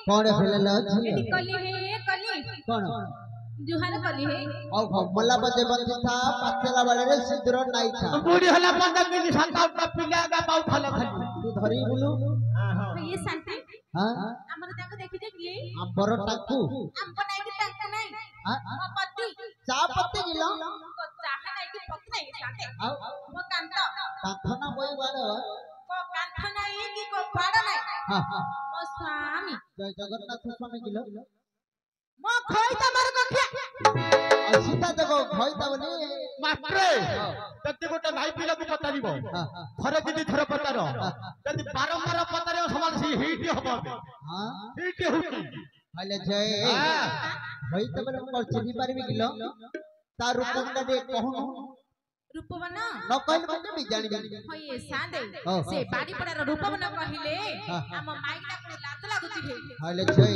कौन फिलल एटी कली है कली कौन जुहार कली है औ मला बजे बंदी था पाचला वाले रे सिद्धर नाही था बूढ़ी हला पंडा के संता का पिला का पाउ खाला खाली तू धरी बोलू ये शांति हां हमर ताको देखि जे की अंबर टाकू हमको नहीं की टाक नहीं हां पत्ती चा पत्ती गिलो को चाह नहीं की पत्ती नहीं शांति औ वो कांता काथना बोई बाड़ को कांता नहीं की को बाड़ नहीं हां हां मो स्वामी जय जगन्नाथ स्वामी गिलो मो खोई त मार को खिया सीता देखो खोईता बोली मास्टर तते गोटे भाई पिला को पतारिबो थरे दिदी थरे पतारो जदी बारंबार पतारियो समान सी हिट हबो हां हिट हुकी हले जय खोईता बोले को चिन्ही पारबी गिलो ता रूपंडा दे कहू रूपवना न कहले मते भी जानिबी होय सादे से बाड़ी पड़ार रूपवना कहिले हम माइकला को लात लागुची हे हले जय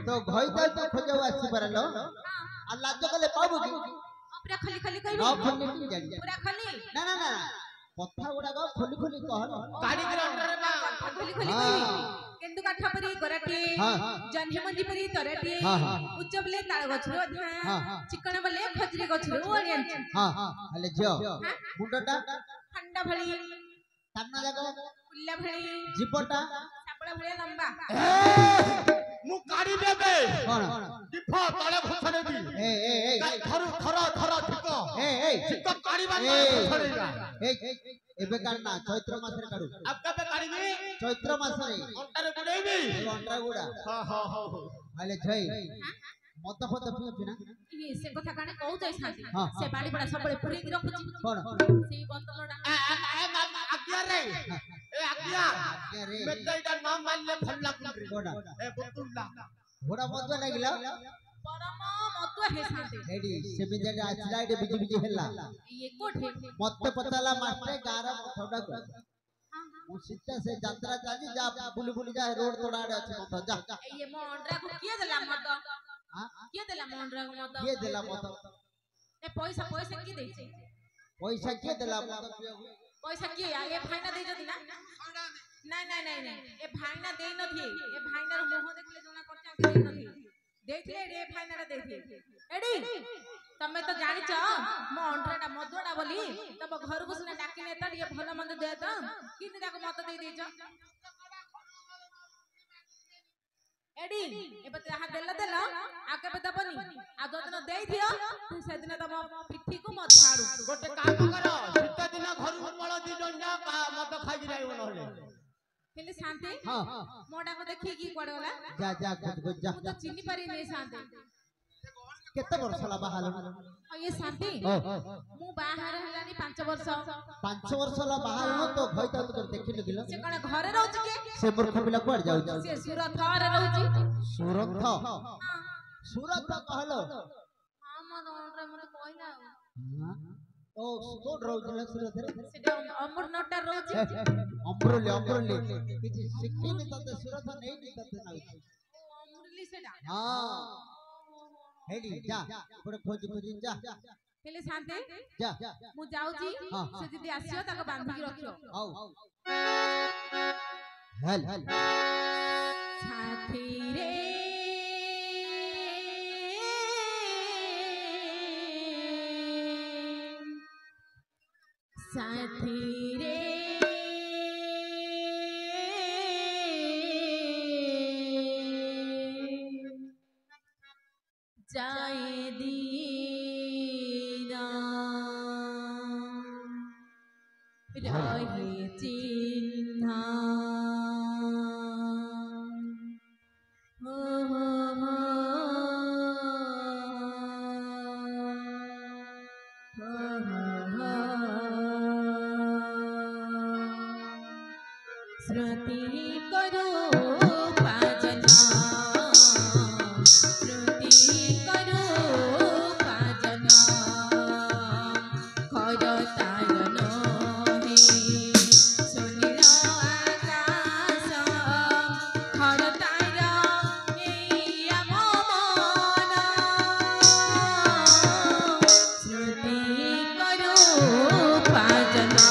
तो खोईता तो खोजो आसी परलो आ लाज कले पाबो की पूरा खली खली कहि न खोलले की जानि पूरा खली ना ना ना कथा गुडा को खोली खोली कहल गाड़ी के अंदर ना खली खली कहि केंदु काठा परी गराटी जन्हे मंजी परी तराटी उच्चबले ताळ गछरो धा चिकण बले खजरी गछरो ओरियन हां हां हले जो मुंडटा ठंडा भली कान्ना जाको पुल्ला भली जीपटा सापड़ा भली लंबा मु गाड़ी देबे कोन दिफा तळे खसरे दी ए थर थर थर ठिको ए ठिको गाड़ी बाने खसरेगा एबे कान्ना चैत्र मासरे काडू अब कबे गाड़ी भी चैत्र मासरे अंतर गुडेबी अंतरा गुडा हां हां हां हले जय मत फत पिउची ना ई से कथा काने कहू जाय साथी से बाड़ी बड़ा सबले पुरी की रखुची कोन सेई बंतलडा आज्ञा रे ए आज्ञा रे मेटा नाम मानले फल्ला कुंडरी कोडा ए बतुल्ला घोड़ा मत लागिला परम मत हे साथी रेडी सेमिजे आछला एडे बिजी बिजी हेला ये कोठे मत पताला मास्टर गारा मथडा को मु सीता से यात्रा जाजी जा बुली बुली जा रोड तोड़ाड़े अछि मत जा ये मोंडरा को किए देला मत हां किए देला मोंडरा को मत के देला मत ए पैसा पैसा की देई छै पैसा के देला मत पैसा की ये फाइना दे जदी ना नहीं ए फाइना दे न थी ए फाइना रो मुंह देखले जोना करचा के दे न थी देखले रे फाइना रे देखले एडी तमे तो जानि छ मो अंडराटा मधुडा बोली तब घर को सुना डाकी नेता ये भलो मंद दे त किने ताको मत दे दे छ एडी एबे जहा देला आ केबे दबनी आ दो दिन देई दियो तू से दिन तम पिठी को मत छाड़ू गोटे काम करो सीता दिन घर पळ दी जन्या मत खाई जाइबो नहले हेले शांति हां मोडा को देखी की कोड वाला जा जा खुद जा मु तो चिन्नी पारी नहीं शांति केते वर्ष ला बाहाल ये शांति मु बाहर हलानी 5 वर्ष 5 वर्ष ला बाहाल न तो भइता तो देखि लगिल से कोन घरे रहउची के से मूर्ख पिला कोड जाउ से सुरत रे रहउची सुरत सुरत कहलो हां मन रे मते कहला ओ कोड रहउला सुरत रे सेटा अमर नटा रहउची अमरली किछि सिक्किनी तते सुरत नै नि तते नाउ अमरली सेटा हां हेडी जा बड़ खोज जा हेले शांति जा मु जाउची से दीदी आसियो ताको बांधी के रखियो आउ हेल साथी रे साथी रे जाए दीना रहे चिन्हा हो हो हो श्रुति करो पाजना श्रुति करो पाजना खर तारन हे सुनील आकाश खर तार आम मन श्रुति करो पाजना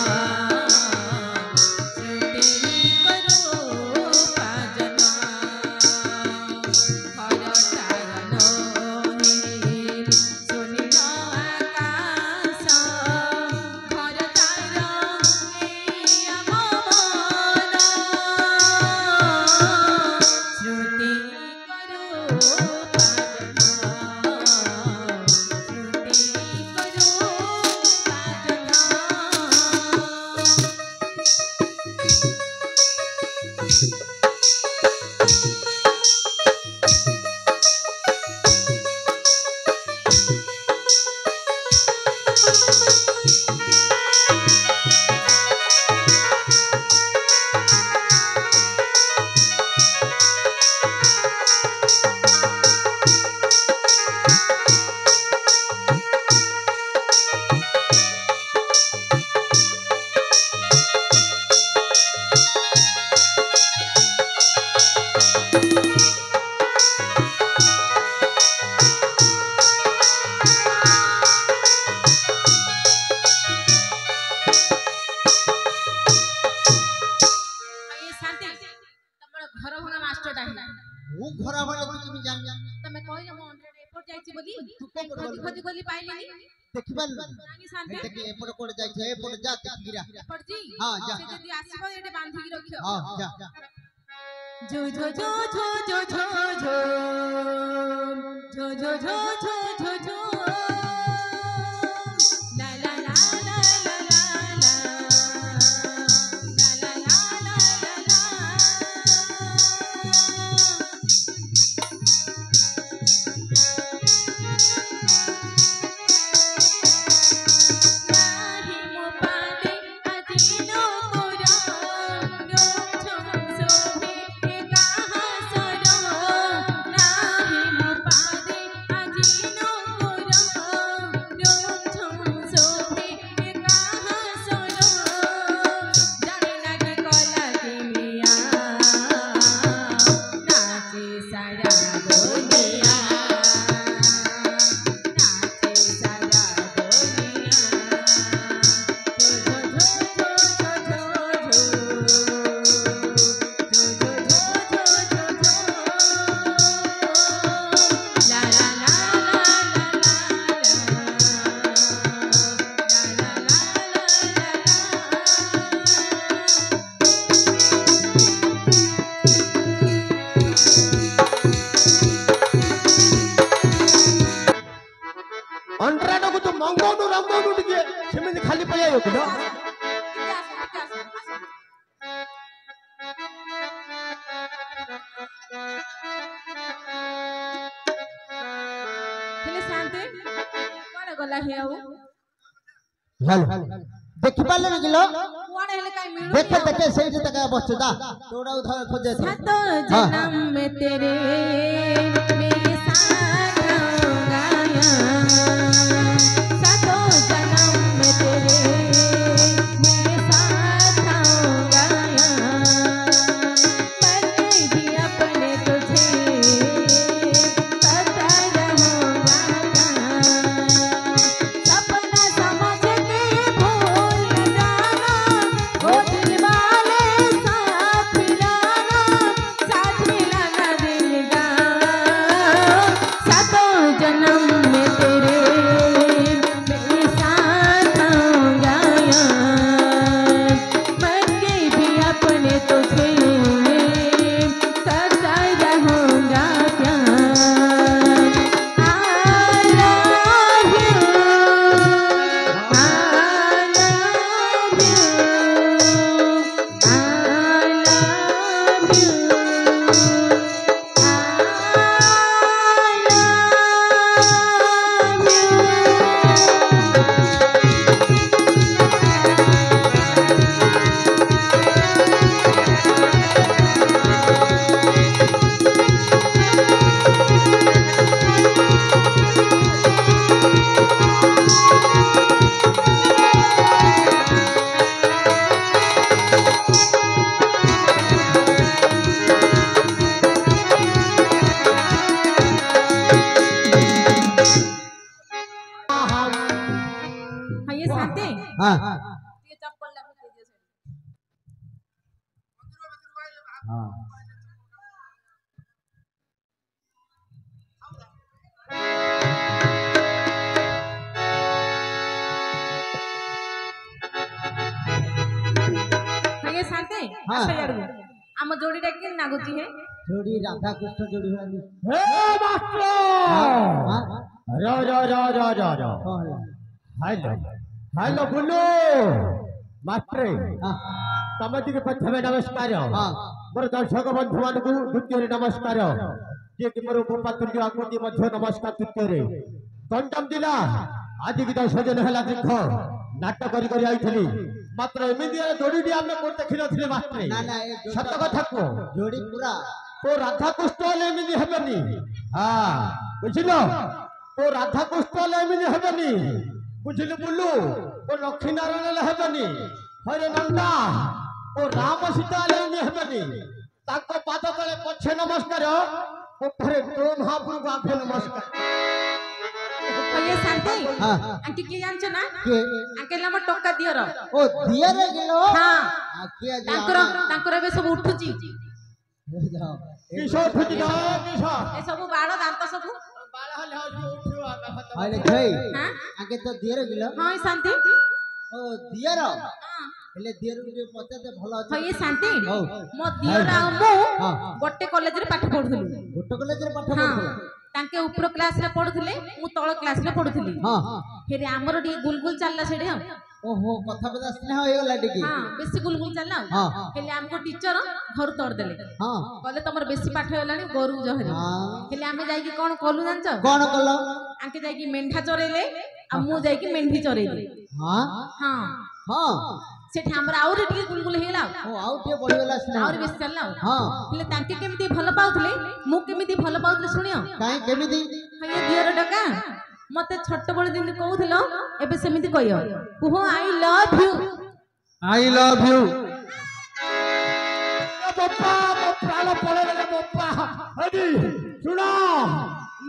ମୁଁ ଘର ଭଳି তুমি ଜାଣି तमे कहले मो एपोर्ट जाईची बोली खोजी खोजी बोली पाइलेनी देखिबल नानी शांति देखि एपोर्ट कोड जाई छै एपोर्ट जा देखिरा एपोर्ट जी हां जा से दीदी आसीबो एटे बांधी के रखियो हां जा जो जो जो जो जो जो जो जो जो जो जो जो जो ला ला ला ला ला ला ला ला ला ला ला नाही मो पाले आजी नो कोरा नो छम सोहे ए कहा सरो नाही मो पाले आजी ହେଲେ ଶାନ୍ତି କୁଆଡେ ଗଲା ହି ଆଉ ଦେଖି ପାରିଲେ କିଲୋ କୁଆଡେ ହେଲେ କାଇଁ ମିଳୁନି ଦେଖେ ଦେଖେ ସେଇଠି ତକ ବସେ दा तोड़ा उधर खोजे सात जन्म में तेरे मेरे साथ गाया सातों जन्म में तेरे मेरे साथ गाया मर गई भी अपने तुझे पता रहूंगा सपना समझ के भूल जाना वो दिल वाले साथ मिलाना दिल का सातों जन्म में तेरे मेरे साथ गाया मर गई भी अपने तुझे करता रहूंगा प्यार I love you I love you हाँ ये शांति हां ये चप्पल लगा दे दियो हां हाँ ये शांति हाँ। अच्छा यार आम जोड़ी टा के नागुची है जोड़ी राधा कृष्ण जोड़ी वाली हे मास्टर हां रो रो रो रो रो रो कौन हेलो हेलो बुल्लू मास्टर हां तमे टिके प्रथमे नमस्कार हां मोर दर्शक बंधु मानकु द्वितीय नमस्कार जे कि मोर उपपातुर्य आकृति मध्य नमस्कार तृतीय कंटम दिला आज की 10 दिन हला देख नाटक करी करी आइथली मात्र एमिति जोड़ी आमे कोन देखि नथिले मास्टर ना ना ये सत कथा को जोड़ी पूरा तो राधा कृष्ण एमिति हेबनी हां बुझिलो तो राधा कृष्ण एमिति हेबनी बुझिलु बुल्लू तो लक्ष्मी नारायण हेबनी हरे नंदा ओ राम सीता एमिति हेबनी ताको पाद तले पछे नमस्कार उपरे तो महाप्रभु आगे नमस्कार हाँ ये शांति हां आंटी की जानछ ना के अंकेल हम टक्का दियर ओ दिया रे गेलो हाँ आकिया तांकर बे सब उठुची किशोर फुटी ना किशोर ए सब बाड़ दांत सब बाला हले हो उठियो आका खत्म अरे जय हाँ आके तो दिया रे गेलो हाँ ये शांति ओ दिया रो हाँ हेले दिया रे पचाते भलो हाँ ये शांति हौ मो दियर आ मो हां गोटे कॉलेज रे पाठ पढुथलु गोटे कॉलेज रे पाठ हाँ पढुथला तांके ऊपर क्लास रे पढुथले मु तळ क्लास रे पढुथली हां फेरे हमरो डी गुलगुल चलला सेडे हम ओहो कथा बता स्नेह हो गेला टिकी हाँ बेसी गुलगुल चलला हाँ। हेले हमको टीचर घर तोड़ देले हां कहले तमर बेसी पाठ हेलानी गोरु जहरी हां हेले आमे जाई कि कोन कोलु जानछ कोन कलो आंके जाई कि मेंढा चरेले आ मु जाई कि मेंढी चरेले हां हाँ हां सेठी हमरा आउरी टिके गुलगुल हेला ओ आउ टे बढ़ी गेला स्नेह आउरी बेसी चलला हां हेले तांके केमिति भल पाउथले मु केमिति भल पाउथले सुनियो काई केमिति हये दियर डका मते छोट बड़ दिन कहउथलो एबे सेमिति कहियो कुहो I love you I love you Bappa मो प्राण पळे रे बप्पा हडी सुनो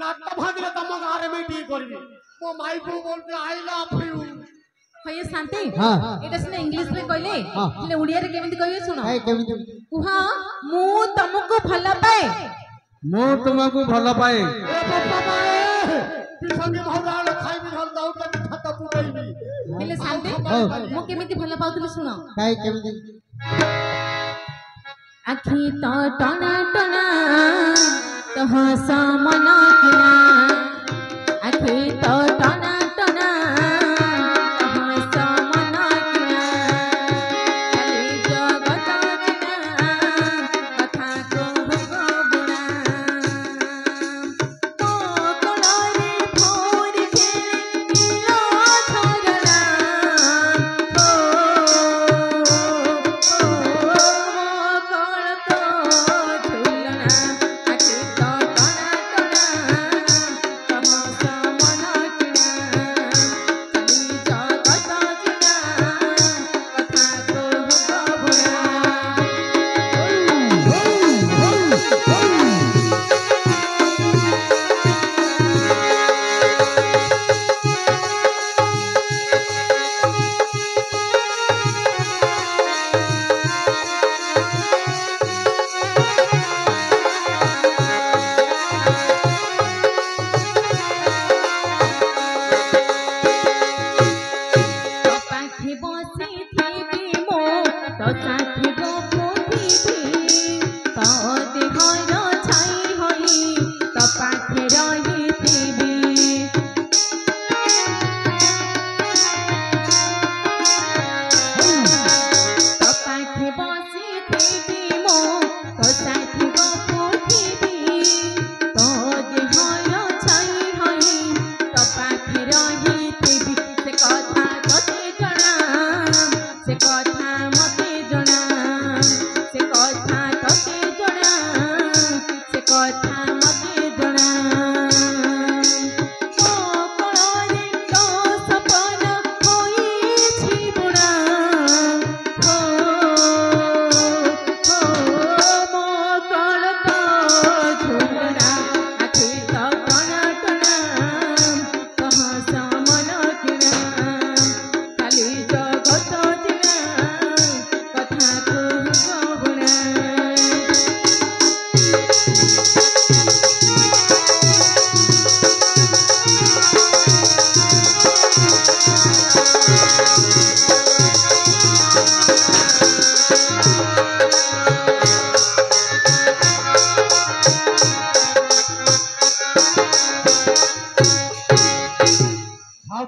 नाट भागले तम गारे मीटिंग करबी मो माई को बोलते आई लव यू हये शांति हां एटा सिने इंग्लिश रे कहले हाँ। हेले उड़िया रे केमिति कहियो सुनो काई केमिति कुहा मु तुमको भल पाए ମୁଁ ତୁମକୁ ଭଲ ପାଏ ए बप्पा बाए पिसंगे भौराल खाई भी धर दउ त छत पुरैबी हेले शांति हाँ। मु केमिति भल पाउथले सुनो काई केमिति आखी तो टना टना तो हसा मना किना आखी तो टना टना तो हसा मना किना खाली जगत किना कथा को हो बुना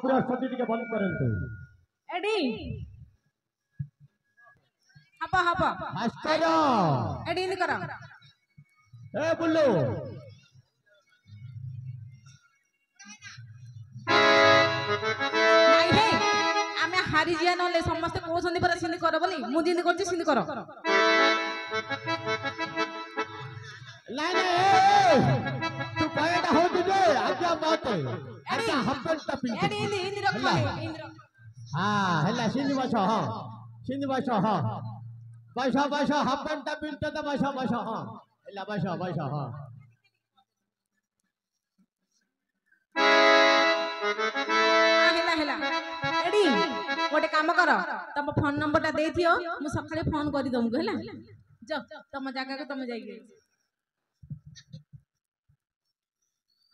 ठाकुर असती टिके बंद करंतु एडी हपा हपा मास्टर एडी इन करो ए बुल्लू नाइ हे आमे हारी जिया नले समस्त कोसंदी पर सिंदी करो बोली मु जिंदी करछि सिंदी करो नहीं तू पैदा हो तुझे आजा मत आजा हपन टपी एडी इन रखो इन हां हल्ला सिंधी भाषा हां सिंधी भाषा हां भाषा हपन टपी तो भाषा हां हल्ला भाषा हां हेला एडी गोटे काम कर तम फोन नंबर टा दे थियो मु सखाले फोन करि दमु हेला जा तम जगह को तम जाई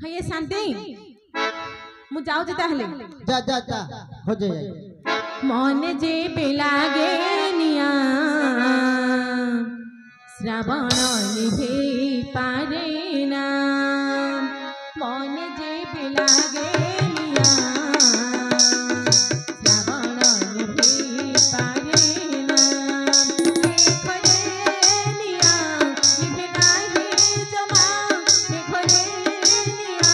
हां ये शांति मु जाऊ जे ताहले जा हो जाए मन जे बेलागे निया श्रावण निभे पारे ना मन जे बेलागे निया श्रावण निभे पारे ना देखरे निया निभे नाही जमा देखरे निया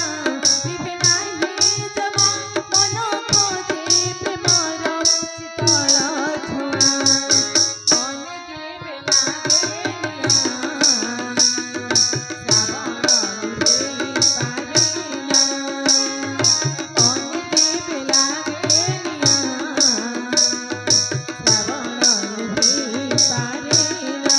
निभे नाही जमा मन खोजे प्रेमर शीतल छुआ मन जे बेलागे निया श्रावण निभे पारे ना मन जे बेलागे निया श्रावण निभे पारे ना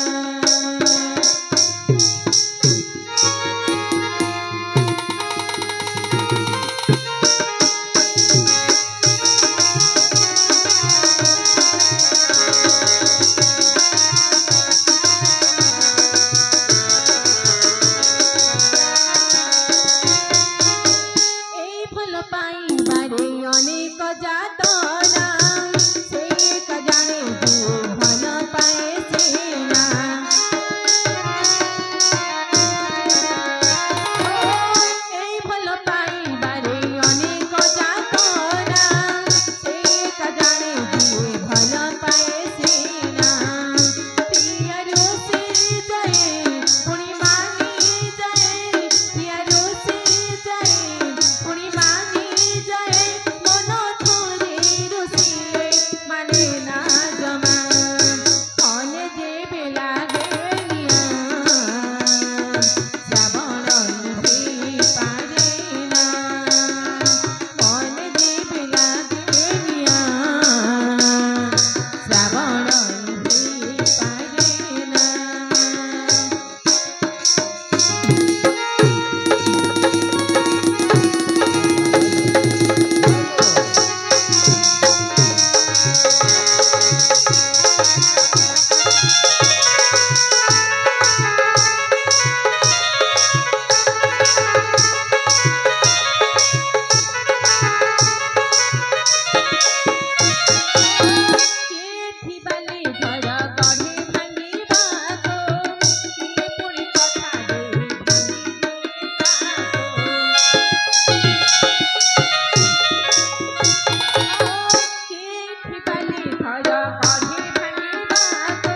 এই ফুল পাইবারে অনেক যাতনা সে জানে যে ভাল পায় সে না এই ফুল পাইবারে অনেক যাতনা সে জানে যে ভাল পায় সে না পিয়ারো সে যায় পুনি মানি যায় পিয়ারো সে যায় পুনি মানি যায় মন থরে রসিয়ে মানে না জমা মনে যে বেলাগে নিয়া শ্রাবণ নিভে পারে না মনে যে বেলাগে নিয়া শ্রাবণ নিভে পারে না केठी बाले घर गढ़े भांगिबाको किए पुणी कथा देई केठी बाले घर गढ़े भांगिबाको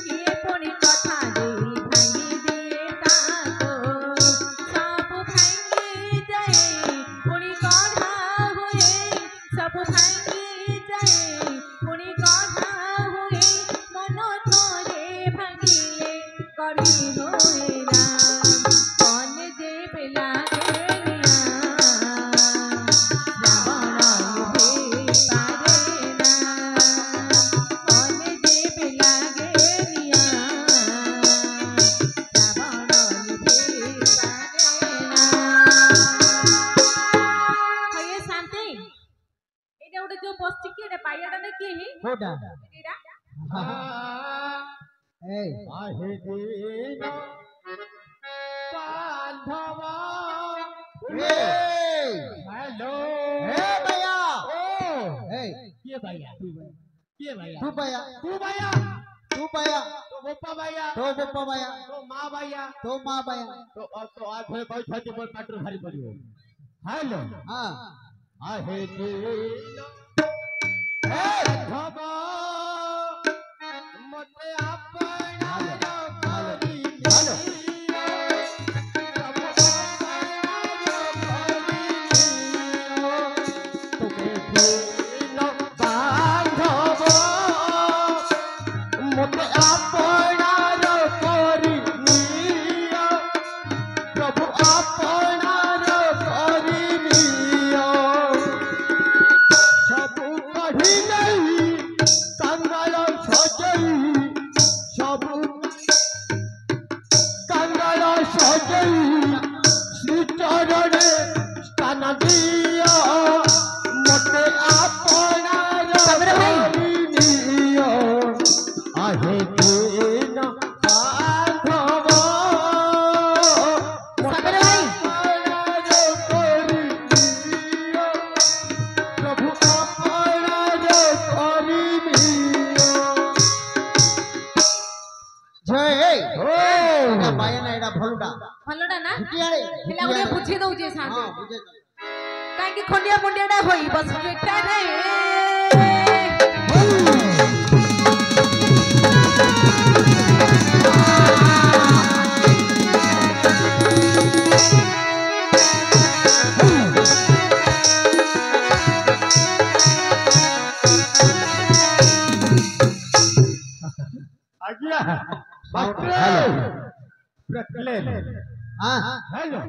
किए पुणी कथा देई भांगी दिए ताको सब भांगी जाए पुणी गढ़ा हुए सब भांगी जाए पुणी गढ़ा हुए मन थोरे भांगिए करी होए ना मन जे बेलागे निया श्रावण निभे पारे ना मन जे बेलागे निया श्रावण निभे पारे ना হয়ে শান্তি এটা ওটা যে বসছি কি এটা পাইয়াটা না কি হি होटा এটা ए आहे दिन बांधव ए हेलो ए भैया ओ ए के भैया के भैया तू भैया तू भैया तू भैया तो बोपा भैया तो बप्पा भैया तो माँ भैया तो माँ भैया तो आज भाई बहुत छाती पर पेट्रोल भारी पड़ी हो हेलो हाँ आहे दिन हे धबा मते आपणार करी मते आपणार करी प्रभु आपणार करी सबु कढ़ी नहीं कंगाल सजई सबु कंगाल सजई श्री चरणे स्थान दिया मते आपणार करी आहे दिन बांधव सागर भाई प्रभु आपणार करी जय हो एटा बायना एटा भलुडा भलडा ना झुटियाळे हेला गुडे बुझे दउजे साथे हां बुझे काहे कि खंडिया मुंडियाडा होई बस बेटा रे आज्ञा प्रकले हां हेलो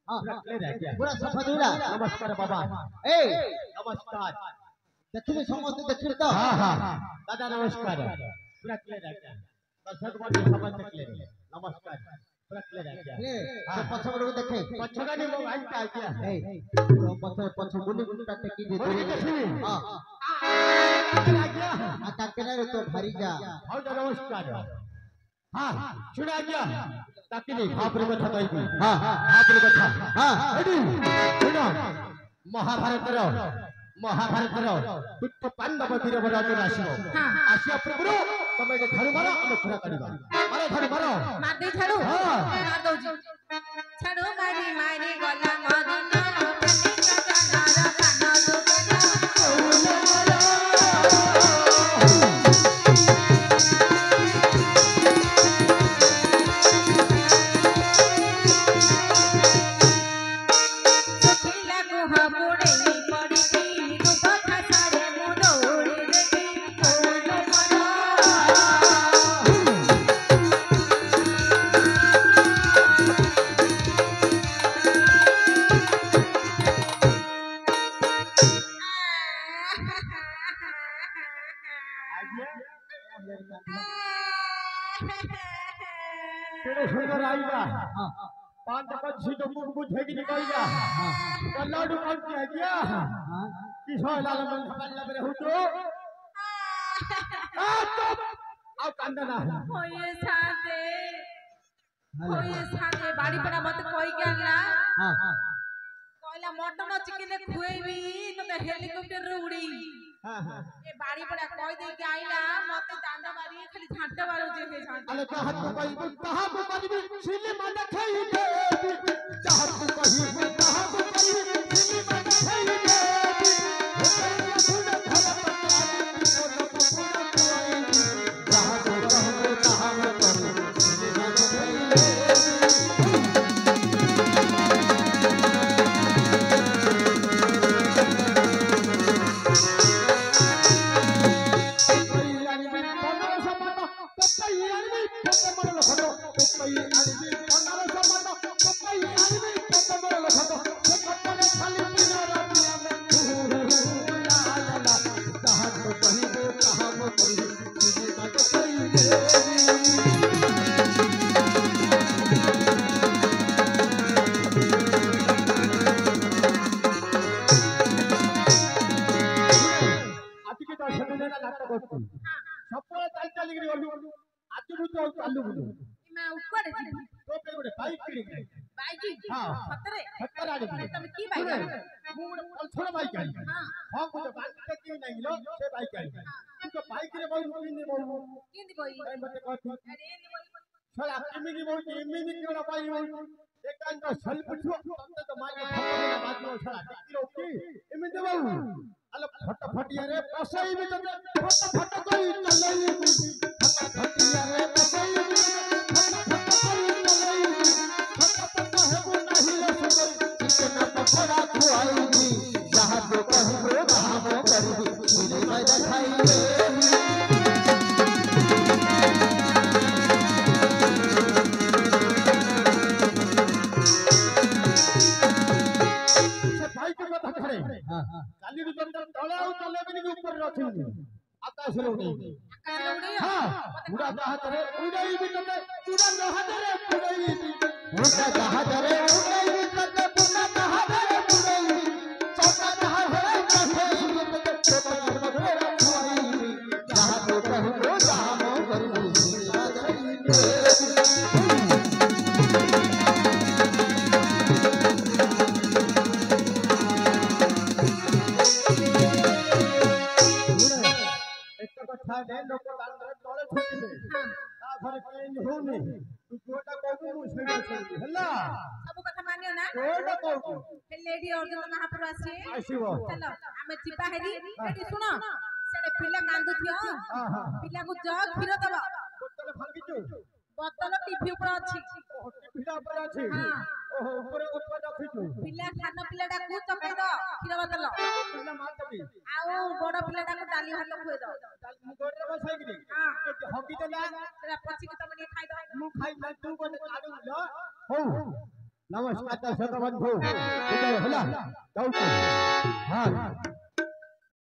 हां प्रकले आज्ञा पूरा सफा दुला नमस्कार बाबा ए नमस्कार देखिले समस्त देखिले तो हाँ हाँ दादा नमस्कार प्रकले आज्ञा दर्शक बंधु समस्त देखले नमस्कार प्रकले आज्ञा ए तो पछबड़ को देखे पछगानी मोबाइल का आज्ञा ए तो पछ बुली गुंटा टेकी दे बोली देखी हां आज्ञा आ काकेना रे तो भरी जा और नमस्कार हाँ सुना आज्ञा ताकि नहीं भापरे कथा कहि हां हां भापरे कथा हां एडी सुनो महाभारत पुष्प पांडव वीर बराबर आसिबो हां आसिया पूर्व तमे के धनु मारो हम पूरा करिबा मारो धनु मारो मार दे छाड़ू हाँ। मार दउजी छाड़ू मारी मारी गला मदना कनी का नारा काना दुगना सखीला को हमोड़े पड़ी थी रूप खसारे मुदोड़े देखी कोन मरा तेरे सुंदर आईगा हां पांच पंछी तो मुंह को झेगी निकलगा कल्लाडू कौन किया गया हां किसो लाल मन खपल लबरे हो तो आओ कांदना होये साथे बाड़ी पड़ा मत कोई गला हां हां कहला मटन चिकेन खुएबी तो हेलीकॉप्टर रे उड़ी हां हां ए बाड़ी पड़ा कोई दे के आइला मते दांडा मारी खाली झांटा मारो जे हे झांटा अरे कहा तो कही कहा को कही सिली मन खई देवी कहा को कही कहा को कही सिली मन खई देवी हो करिया सुन धन पताली को न पुना कोई कहा को कहा को कही सिली मन खई सबको चाल चाल गिरी गलु आज भी तो चालू बुलु मैं ऊपर जी तो पे गोटे बाइक किनी गई बाईजी हां सतरे सत्तर आड़ी अरे तुम की बाई मु गोटे पलछड़ बाइक आई हां हां गोटे बाइक के की नहीं लो से बाइक आई तू तो बाइक रे बहु किनी बहु किंदी बोई काय मते कहती अरे नी बोई छला किमिनी बहु इमिनी केना पाई बहु एक कान तो सल पुछो तंत तो मार के ठोकर ना बात में छला की रोकी इमिनी कहू अल फटफटिया रे पसई भी तते फटफट कोई चलई फटफटिया रे पसई भी फटफट कोई चलई फटफट कहबो नहीं रे सुनई कितना पकड़ा खुआई जहां तो कहबो वहां वो करबी मेरे मैं देखाई काली रू जंगल तळे आउ तले बिनी के ऊपर रखी आकाश रे उड़ी हां पूरा जहाज रे उड़ई भी तते पूरा जहाज रे उड़ई पूरा जहाज रे उड़ई भी तते पूरा जहाज रे उड़ई छोटा जहाज रे उड़ई भी तते छोटा जहाज रे उड़ई जहां तो कहू जहां मो करू दे लोक दांडरे तळे छोटिबे ता घरे चेंज होनी तू जोटा कहबू मु सेटा सेटी हला सब कथा मानियो ना जोटा कहबू हे लेडी अर्जुन महापुर आसी आसीबो चलो हमें जिपा हेरी एटी सुनो सेडे पिला कांदु थियो हां हां पिला को जग खीर दबा बोतल भांगिचू बोतल टीवी ऊपर अछि टीवी ऊपर अछि हां ओहो ऊपर ऊपर रखिचू पिला खाना पिलाटा को चपे दो खीर बोतल पिला मारतबी आउ बड़ पिलाटा को डाली भात खुए दो मु गोरे बसाइगिरी हां हकी देला तेरा पछि के तमे खाइ दो मु खाइ ना तू कोन काडू ल हो नमस्कार दर्शक बंधु हला जाऊ हां